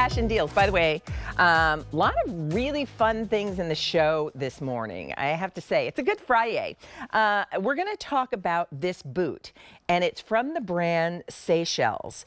fashion deals. By the way, a lot of really fun things in the show this morning. I have to say, it's a good Friday. We're going to talk about this boot, and it's from the brand Seychelles.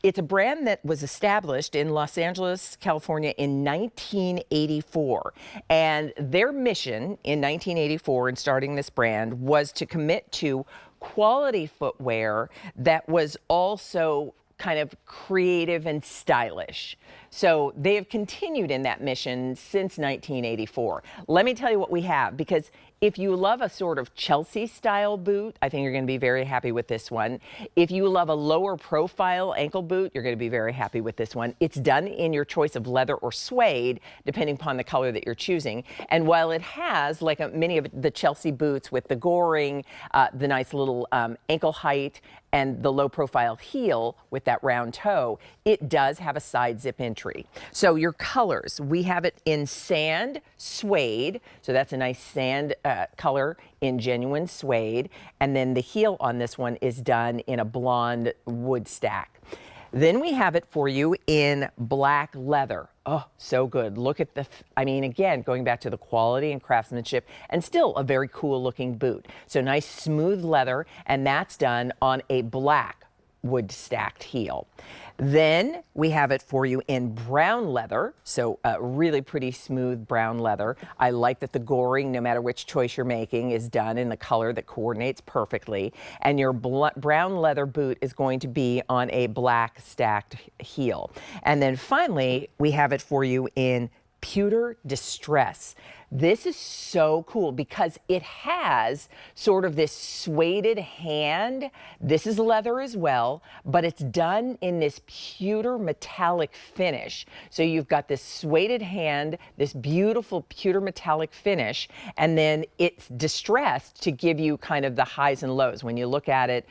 It's a brand that was established in Los Angeles, California in 1984. And their mission in 1984 in starting this brand was to commit to quality footwear that was also kind of creative and stylish. So they have continued in that mission since 1984. Let me tell you what we have, because if you love a sort of Chelsea style boot, I think you're going to be very happy with this one. If you love a lower profile ankle boot, you're going to be very happy with this one. It's done in your choice of leather or suede, depending upon the color that you're choosing. And while it has, like many of the Chelsea boots with the goring, the nice little ankle height, and the low profile heel with that round toe, it does have a side zip entry. So your colors, we have it in sand suede. So that's a nice sand color in genuine suede. And then the heel on this one is done in a blonde wood stack. Then we have it for you in black leather. Oh, so good. Look at the, I mean, again, going back to the quality and craftsmanship, and still a very cool looking boot. So nice smooth leather, and that's done on a black wood stacked heel. Then we have it for you in brown leather, so really pretty smooth brown leather. I like that the goring, no matter which choice you're making, is done in the color that coordinates perfectly. And your brown leather boot is going to be on a black stacked heel. And then finally, we have it for you in pewter distress. This is so cool because it has sort of this sueded hand. This is leather as well, but it's done in this pewter metallic finish. So you've got this sueded hand, this beautiful pewter metallic finish, and then it's distressed to give you kind of the highs and lows. When you look at it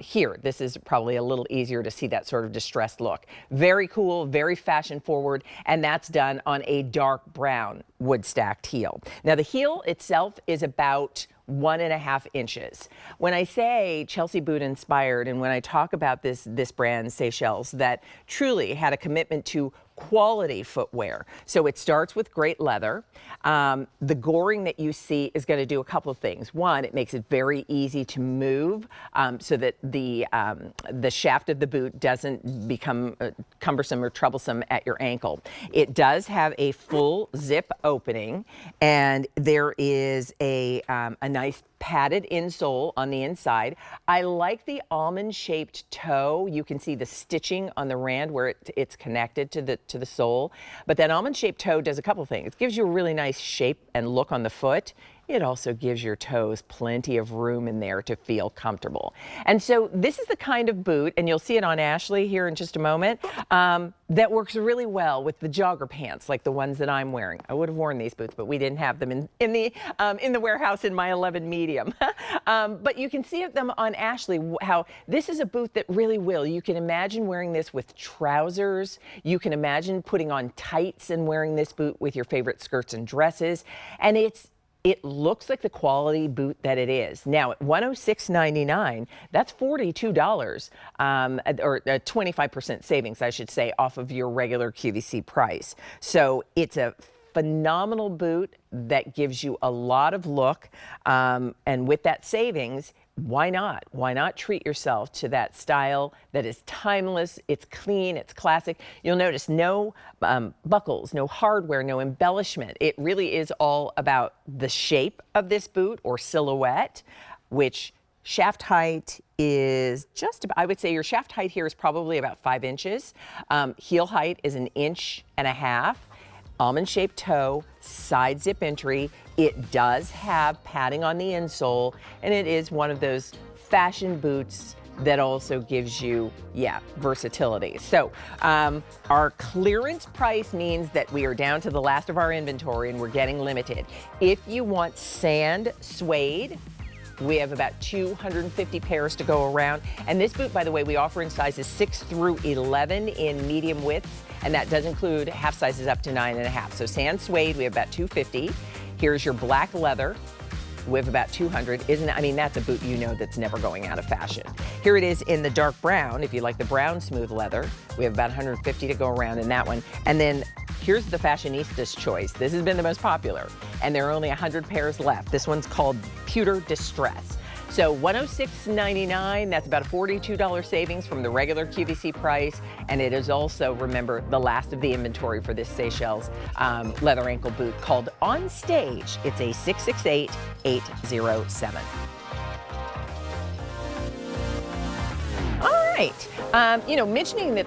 here, this is probably a little easier to see that sort of distressed look. Very cool, very fashion forward, and that's done on a dark brown wood stacked heel. Now the heel itself is about 1.5 inches. When I say Chelsea boot inspired, and when I talk about this brand Seychelles that truly had a commitment to quality footwear. So it starts with great leather. The goring that you see is going to do a couple of things. One, it makes it very easy to move so that the shaft of the boot doesn't become cumbersome or troublesome at your ankle. It does have a full zip opening, and there is a nice padded insole on the inside. I like the almond-shaped toe. You can see the stitching on the rand where it's connected to the sole. But that almond-shaped toe does a couple things. It gives you a really nice shape and look on the foot. It also gives your toes plenty of room in there to feel comfortable. And so this is the kind of boot, and you'll see it on Ashley here in just a moment, that works really well with the jogger pants like the ones that I'm wearing. I would have worn these boots, but we didn't have them in the warehouse in my 11 medium. But you can see them on Ashley, how this is a boot that really will. You can imagine wearing this with trousers. You can imagine putting on tights and wearing this boot with your favorite skirts and dresses. And it looks like the quality boot that it is. Now at $106.99, that's $42, or 25% savings, I should say, off of your regular QVC price. So it's a phenomenal boot that gives you a lot of look, and with that savings, why not? Why not treat yourself to that style that is timeless, it's clean, it's classic. You'll notice no buckles, no hardware, no embellishment. It really is all about the shape of this boot or silhouette, which shaft height is just about, I would say your shaft height here is probably about 5 inches. Heel height is 1.5 inches. Almond-shaped toe, side zip entry. It does have padding on the insole, and it is one of those fashion boots that also gives you, versatility. So our clearance price means that we are down to the last of our inventory and we're getting limited. If you want sand suede, we have about 250 pairs to go around. And this boot, by the way, we offer in sizes 6 through 11 in medium widths, and that does include half sizes up to 9.5. So sand suede, we have about 250. Here's your black leather. We have about 200. I mean, that's a boot that's never going out of fashion. Here it is in the dark brown. If you like the brown smooth leather, we have about 150 to go around in that one. And then here's the fashionista's choice. This has been the most popular, and there are only 100 pairs left. This one's called Pewter Distress. So $106.99, that's about a $42 savings from the regular QVC price. And it is also, remember, the last of the inventory for this Seychelles leather ankle boot called On Stage. It's a 668-807. All right, mentioning that